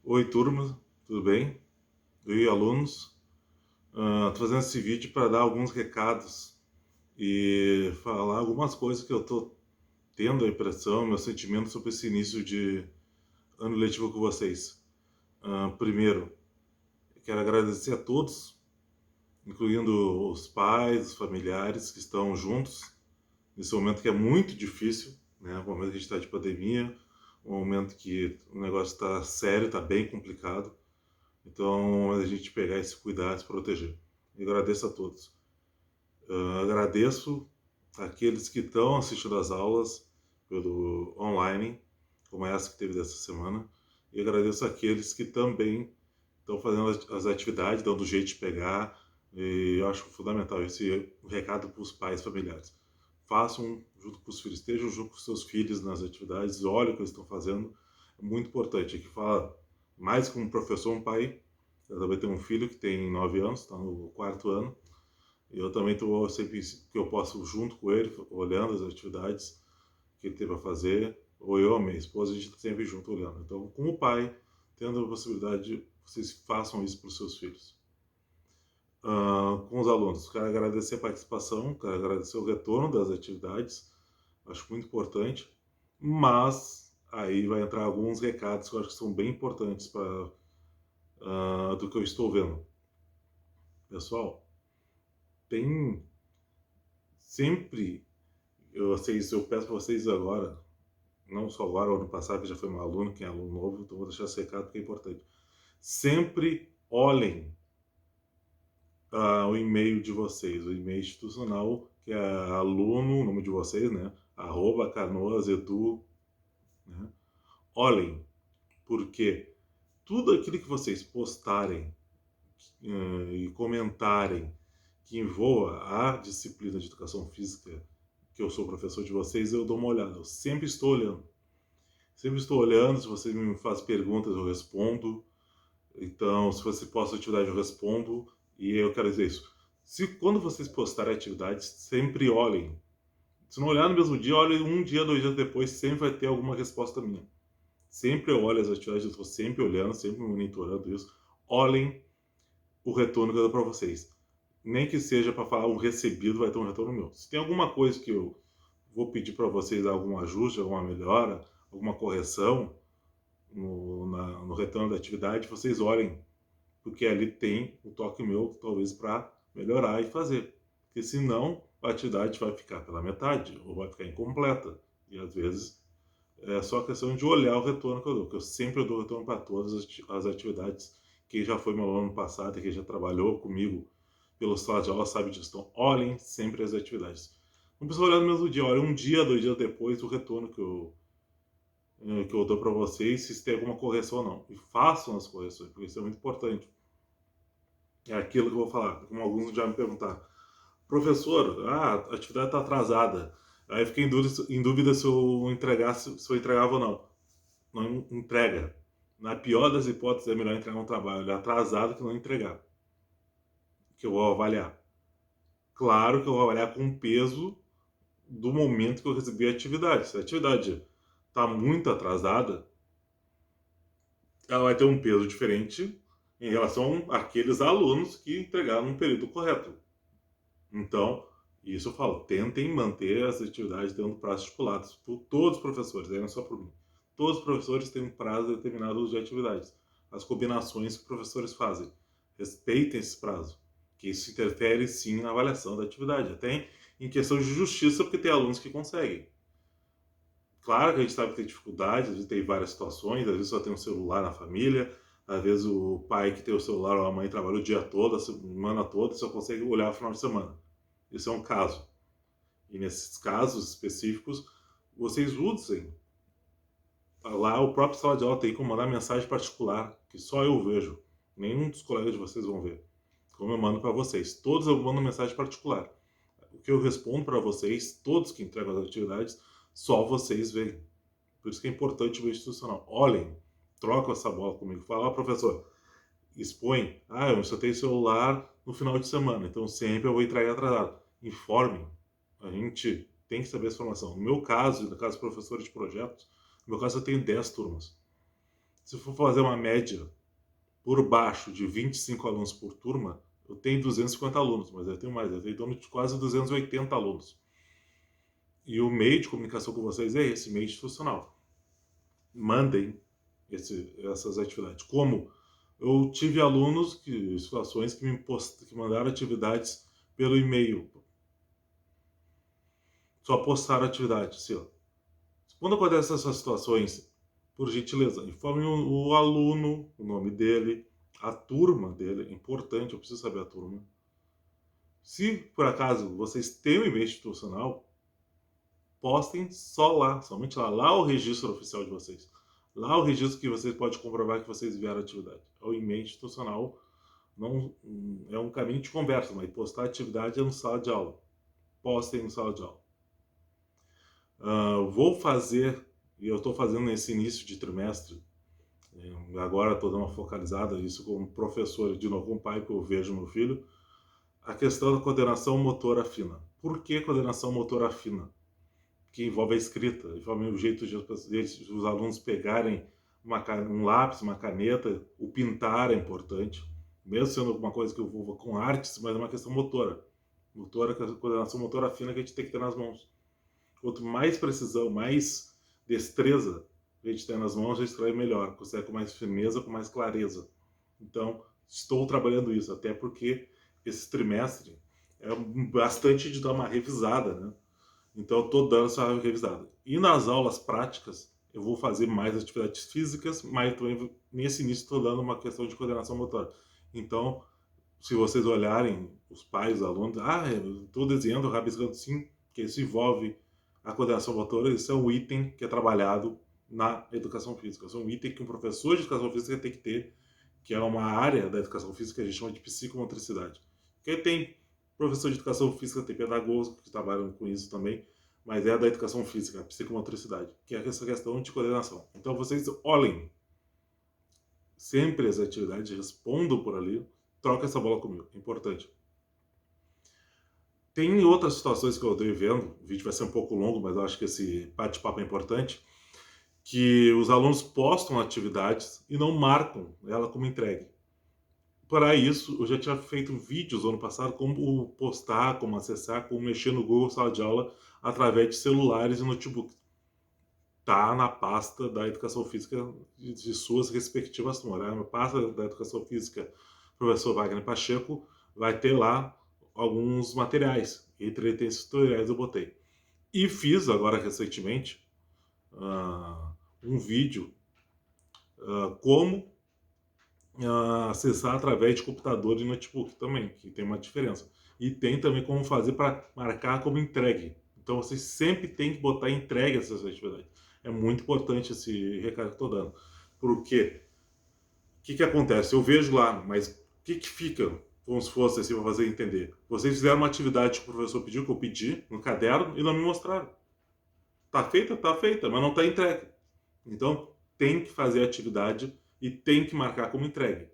Oi, turma, tudo bem? Oi, alunos. Tô fazendo esse vídeo para dar alguns recados e falar algumas coisas que eu tô tendo a impressão, meu sentimento sobre esse início de ano letivo com vocês. Primeiro, quero agradecer a todos, incluindo os pais, os familiares que estão juntos nesse momento que é muito difícil, né? O momento que a gente está de pandemia, um momento que o negócio está sério, está bem complicado. Então, a gente pegar esse cuidado, se proteger. E agradeço a todos. Agradeço aqueles que estão assistindo as aulas pelo online, como essa que teve dessa semana. E agradeço aqueles que também estão fazendo as atividades, dando jeito de pegar. E eu acho fundamental esse recado para os pais familiares. Façam junto com os filhos, estejam junto com os seus filhos nas atividades, olhem o que eles estão fazendo. É muito importante. Aqui fala mais como professor, um pai. Eu também tenho um filho que tem 9 anos, está no quarto ano. E eu também estou sempre que eu posso junto com ele, olhando as atividades que ele tem para fazer. Ou eu, a minha esposa, a gente está sempre junto olhando. Então, como pai, tendo a possibilidade, vocês façam isso para os seus filhos. Com os alunos, quero agradecer a participação, quero agradecer o retorno das atividades, acho muito importante, mas aí vai entrar alguns recados que eu acho que são bem importantes para do que eu estou vendo. Pessoal, tem sempre, eu peço para vocês agora, não só agora, ano passado, que já foi meu aluno, quem é aluno novo, então vou deixar esse recado porque é importante. Sempre olhem o e-mail de vocês, o e-mail institucional, que é aluno, o nome de vocês, né? @canoasedu, né? Olhem, porque tudo aquilo que vocês postarem e comentarem que envolva a disciplina de educação física, que eu sou professor de vocês, eu dou uma olhada. Eu sempre estou olhando. Sempre estou olhando. Se vocês me fazem perguntas, eu respondo. Então, se você posta atividade, eu respondo. E eu quero dizer isso. Se quando vocês postarem atividades, sempre olhem. Se não olhar no mesmo dia, olhem um dia, 2 dias depois, sempre vai ter alguma resposta minha. Sempre eu olho as atividades, eu estou sempre olhando, sempre monitorando isso. Olhem o retorno que eu dou para vocês. Nem que seja para falar um recebido, vai ter um retorno meu. Se tem alguma coisa que eu vou pedir para vocês, algum ajuste, alguma melhora, alguma correção no retorno da atividade, vocês olhem, porque ali tem um toque meu, talvez, para melhorar e fazer. Porque senão a atividade vai ficar pela metade ou vai ficar incompleta. E às vezes é só questão de olhar o retorno que eu dou, que eu sempre dou retorno para todas as atividades. Quem já foi meu aluno no passado, quem já trabalhou comigo pelo sala de aula sabe disso. Então, olhem sempre as atividades. Não precisa olhar no mesmo dia, olha um dia, 2 dias depois o retorno que eu dou para vocês, se tem alguma correção ou não. E façam as correções, porque isso é muito importante. É aquilo que eu vou falar, como alguns já me perguntaram. Professor, a atividade está atrasada. Aí fiquei em dúvida se eu entregasse, se eu entregava ou não. Não entrega. Na pior das hipóteses, é melhor entregar um trabalho atrasado que não entregar. Que eu vou avaliar. Claro que eu vou avaliar com o peso do momento que eu recebi a atividade. Se a atividade está muito atrasada, ela vai ter um peso diferente em relação àqueles alunos que entregaram no período correto. Então, isso eu falo, tentem manter as atividades dentro do prazo estipulado por todos os professores, aí não é só por mim. Todos os professores têm um prazo determinado de atividades. As combinações que os professores fazem. Respeitem esse prazo, que isso interfere sim na avaliação da atividade, até em questão de justiça, porque tem alunos que conseguem. Claro que a gente sabe que tem dificuldades, às vezes tem várias situações, às vezes só tem um celular na família, às vezes o pai que tem o celular ou a mãe trabalha o dia todo, a semana toda, e só consegue olhar no final de semana. Isso é um caso. E nesses casos específicos, vocês usem. Lá o próprio sala de aula tem como mandar mensagem particular, que só eu vejo. Nenhum dos colegas de vocês vão ver. Como eu mando para vocês. Todos eu mando mensagem particular. O que eu respondo para vocês, todos que entregam as atividades, só vocês veem. Por isso que é importante o institucional. Olhem, trocam essa bola comigo. Fala, professor, expõe. Eu só tenho celular no final de semana, então sempre eu vou entregar atrasado. Informem. A gente tem que saber essa informação. No meu caso, no caso dos professores de projetos, no meu caso eu tenho 10 turmas. Se for fazer uma média por baixo de 25 alunos por turma, eu tenho 250 alunos, mas eu tenho mais, eu tenho em torno de quase 280 alunos. E o meio de comunicação com vocês é esse, meio institucional. Mandem essas atividades. Como eu tive alunos, situações que mandaram atividades pelo e-mail. Só postaram atividade, assim, ó. Quando acontecem essas situações, por gentileza, informe o aluno, o nome dele, a turma dele, é importante, eu preciso saber a turma. Se, por acaso, vocês têm um e-mail institucional, postem só lá, somente lá. Lá é o registro oficial de vocês. Lá é o registro que vocês podem comprovar que vocês enviaram a atividade. É o e-mail institucional, não é um caminho de conversa, mas postar atividade é no sala de aula. Postem no sala de aula. Vou fazer, e eu estou fazendo nesse início de trimestre, agora estou dando uma focalizada, isso como professor, de novo, como pai que eu vejo meu filho, a questão da coordenação motora fina. Por que coordenação motora fina? Que envolve a escrita, envolve o jeito de os alunos pegarem um lápis, uma caneta, o pintar é importante, mesmo sendo alguma coisa que eu vou com artes, mas é uma questão motora. Motora, coordenação motora fina que a gente tem que ter nas mãos. Quanto mais precisão, mais destreza a gente tem nas mãos, a gente extrai melhor, consegue com mais firmeza, com mais clareza. Então, estou trabalhando isso, até porque esse trimestre é bastante de dar uma revisada, né? Então, eu estou dando essa revisada. E nas aulas práticas, eu vou fazer mais atividades físicas, mas também nesse início estou dando uma questão de coordenação motora. Então, se vocês olharem, os pais, os alunos, eu estou desenhando, rabiscando, sim, que isso envolve a coordenação motora, isso é um item que é trabalhado na educação física. Isso é um item que um professor de educação física tem que ter, que é uma área da educação física que a gente chama de psicomotricidade. Quem tem professor de educação física, tem pedagogos que trabalham com isso também, mas é da educação física, a psicomotricidade, que é essa questão de coordenação. Então vocês olhem sempre as atividades, respondam por ali, troca essa bola comigo, é importante. Tem outras situações que eu estou vendo, o vídeo vai ser um pouco longo, mas eu acho que esse bate-papo é importante, que os alunos postam atividades e não marcam ela como entregue. Para isso, eu já tinha feito vídeos ano passado como postar, como acessar, como mexer no Google Sala de Aula através de celulares e notebook. Tá na pasta da Educação Física de suas respectivas turmas. Na pasta da Educação Física, professor Wagner Pacheco, vai ter lá alguns materiais. Entre esses tutoriais eu botei. E fiz agora recentemente um vídeo como acessar através de computador e notebook também, que tem uma diferença. E tem também como fazer para marcar como entregue. Então vocês sempre têm que botar entregue essas atividades. É muito importante esse recado que estou dando. Porque o que acontece? Eu vejo lá, mas o que fica, como se fosse assim, para fazer entender? Vocês fizeram uma atividade que o professor pediu, que eu pedi, no caderno, e não me mostraram. Tá feita, mas não está entregue. Então tem que fazer a atividade e tem que marcar como entregue.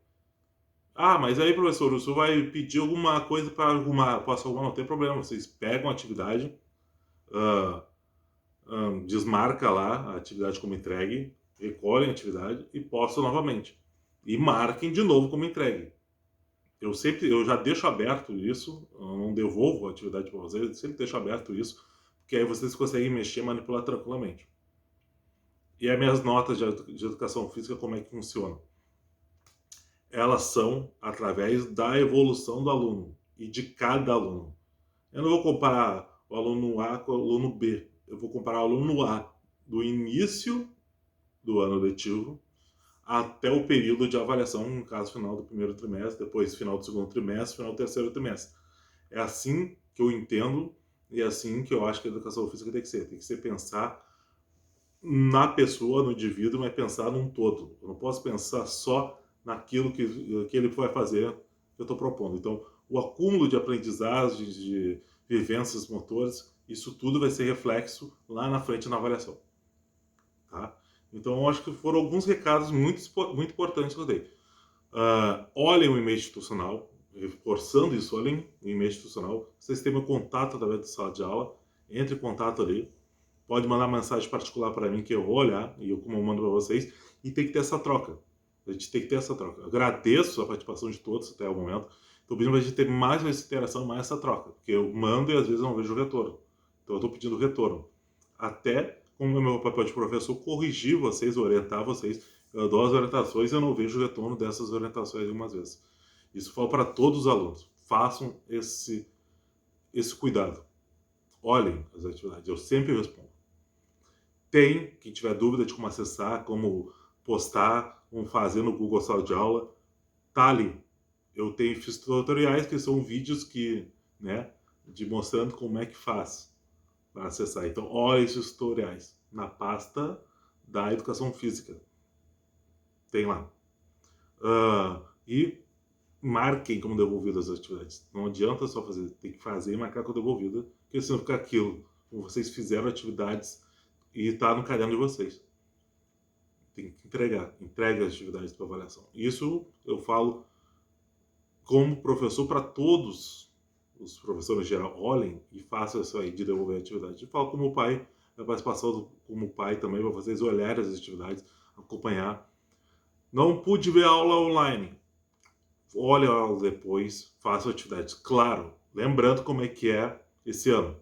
Mas aí, professor, o senhor vai pedir alguma coisa para arrumar? Posso arrumar? Não tem problema. Vocês pegam a atividade, desmarca lá a atividade como entregue, recolhem a atividade e postam novamente. E marquem de novo como entregue. Eu já deixo aberto isso, eu não devolvo a atividade para vocês, eu sempre deixo aberto isso, porque aí vocês conseguem mexer e manipular tranquilamente. E as minhas notas de educação física, como é que funcionam? Elas são através da evolução do aluno e de cada aluno. Eu não vou comparar o aluno A com o aluno B. Eu vou comparar o aluno A do início do ano letivo até o período de avaliação, no caso, final do primeiro trimestre, depois final do segundo trimestre, final do terceiro trimestre. É assim que eu entendo e é assim que eu acho que a educação física tem que ser. Tem que ser pensar na pessoa, no indivíduo, mas pensar num todo. Eu não posso pensar só naquilo que ele vai fazer que eu estou propondo. Então, o acúmulo de aprendizagens, de vivências motoras, isso tudo vai ser reflexo lá na frente na avaliação. Tá? Então, eu acho que foram alguns recados muito importantes que eu dei. Olhem o e-mail institucional, reforçando isso, olhem o e-mail institucional. Vocês têm meu contato através da sala de aula, entre em contato ali. Pode mandar mensagem particular para mim que eu vou olhar e eu como eu mando para vocês. e tem que ter essa troca. A gente tem que ter essa troca. Eu agradeço a participação de todos até o momento. Estou pedindo para a gente ter mais essa interação, mais essa troca, porque eu mando e às vezes eu não vejo o retorno. Então eu estou pedindo retorno. Até como o meu papel de professor, corrigir vocês, orientar vocês. Eu dou as orientações e eu não vejo o retorno dessas orientações algumas vezes. Isso falo para todos os alunos. Façam esse cuidado. Olhem as atividades. Eu sempre respondo. Quem tiver dúvida de como acessar, como postar, como fazer no Google Sala de Aula, tá ali. Fiz tutoriais que são vídeos de mostrando como é que faz para acessar. Então, olha esses tutoriais na pasta da Educação Física. Tem lá. E marquem como devolvidas as atividades. Não adianta só fazer, tem que fazer e marcar como devolvida, porque senão fica aquilo. Como vocês fizeram atividades e está no caderno de vocês. Tem que entregar. Entregue as atividades para avaliação. Isso eu falo como professor para todos os professores em geral. Olhem e façam isso aí de devolver a atividade. Eu falo como pai, a participação como pai também, para vocês olharem as atividades, acompanhar. Não pude ver a aula online. Olhe a aula depois, faça atividades. Claro, lembrando como é que é esse ano.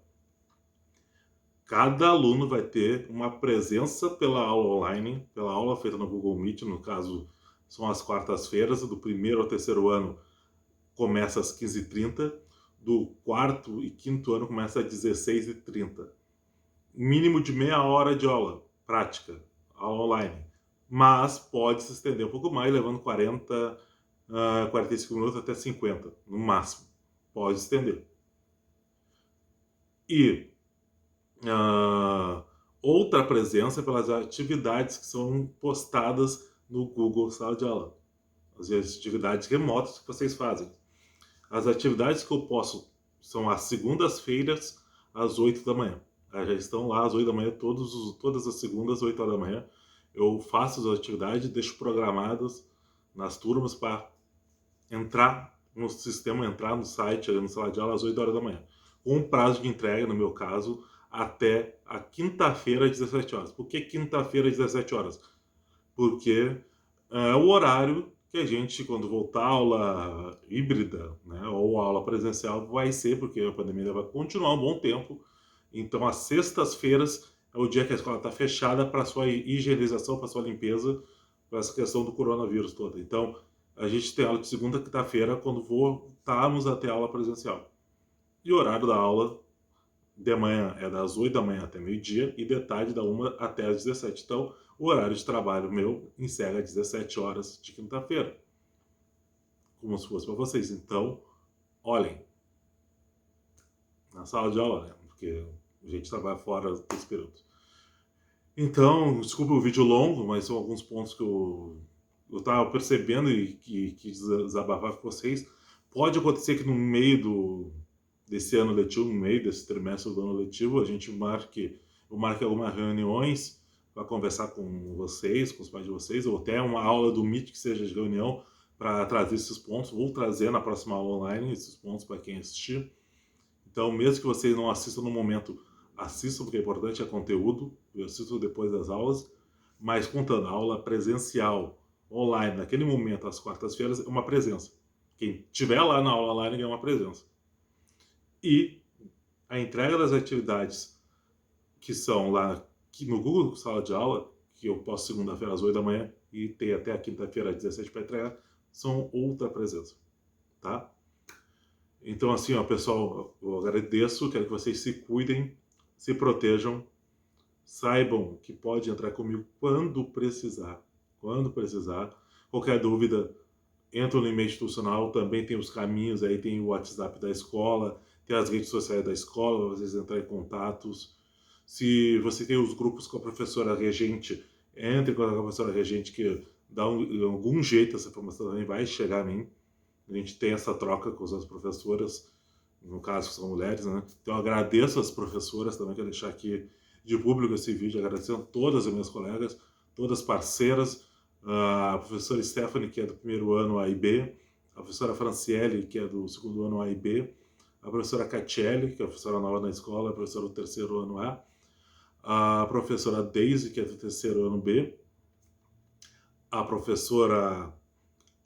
Cada aluno vai ter uma presença pela aula online, pela aula feita no Google Meet, no caso são as quartas-feiras, do primeiro ao terceiro ano começa às 15h30, do quarto e quinto ano começa às 16h30. Mínimo de meia hora de aula prática, aula online, mas pode se estender um pouco mais, levando 45 minutos até 50, no máximo. Pode estender. E outra presença pelas atividades que são postadas no Google Sala de Aula. As atividades remotas que vocês fazem. As atividades que eu posto são às segundas-feiras, às 8 da manhã. Já estão lá às 8 da manhã, todas as segundas, às 8 horas da manhã. Eu faço as atividades, deixo programadas nas turmas para entrar no sistema, entrar no site, no sala de aula às 8 horas da manhã. Com um prazo de entrega, no meu caso, até a quinta-feira às 17 horas. Por que quinta-feira às 17 horas? Porque é o horário que a gente, quando voltar a aula híbrida, né, ou aula presencial, vai ser, porque a pandemia vai continuar um bom tempo. Então, às sextas-feiras é o dia que a escola está fechada para sua higienização, para sua limpeza, para essa questão do coronavírus toda. Então, a gente tem aula de segunda a quinta-feira, quando voltarmos a ter aula presencial. E o horário da aula de manhã é das 8 da manhã até meio-dia e de tarde da 1 até as 17. Então, o horário de trabalho meu encerra às 17 horas de quinta-feira. Como se fosse para vocês. Então, olhem. Na sala de aula, né? Porque a gente trabalha fora desse período. Então, desculpa o vídeo longo, mas são alguns pontos que eu estava percebendo e que desabafar com vocês. Pode acontecer que no meio desse ano letivo, no meio desse trimestre do ano letivo, eu marque algumas reuniões para conversar com vocês, com os pais de vocês, ou até uma aula do Meet que seja de reunião para trazer esses pontos. Vou trazer na próxima aula online esses pontos para quem assistir. Então, mesmo que vocês não assistam no momento, assistam, porque é importante, é conteúdo. Eu assisto depois das aulas. Mas contando, a aula presencial, online, naquele momento, às quartas-feiras, é uma presença. Quem estiver lá na aula online é uma presença. E a entrega das atividades que são lá no Google Sala de Aula, que eu posto segunda-feira às 8 da manhã e tem até a quinta-feira às 17 para entregar, são outra presença, tá? Então, assim, ó, pessoal, eu agradeço, quero que vocês se cuidem, se protejam, saibam que pode entrar comigo quando precisar. Quando precisar. Qualquer dúvida, entra no e-mail institucional, também tem os caminhos aí, tem o WhatsApp da escola, tem as redes sociais da escola, vocês entrarem em contatos. Se você tem os grupos com a professora regente, entre com a professora regente, que dá algum jeito essa informação também vai chegar a mim. A gente tem essa troca com as professoras, no caso são mulheres, né? Então eu agradeço as professoras também, quero deixar aqui de público esse vídeo, agradecendo todas as minhas colegas, todas parceiras, a professora Stephanie, que é do primeiro ano A e B, a professora Franciele, que é do segundo ano A e B, a professora Catiele, que é a professora nova na escola, a professora do terceiro ano A professora Daisy, que é do terceiro ano B, a professora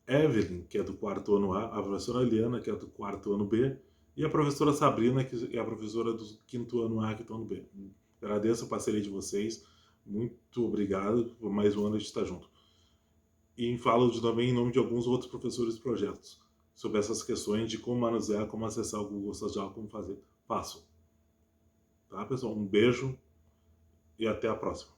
Evelyn, que é do quarto ano A, a professora Eliana, que é do quarto ano B, e a professora Sabrina, que é a professora do quinto ano A, que estão no B. Agradeço a parceria de vocês. Muito obrigado por mais um ano de estar junto. E falo também em nome de alguns outros professores de projetos sobre essas questões de como manusear, como acessar o Google Social, como fazer. Façam. Tá, pessoal? Um beijo e até a próxima.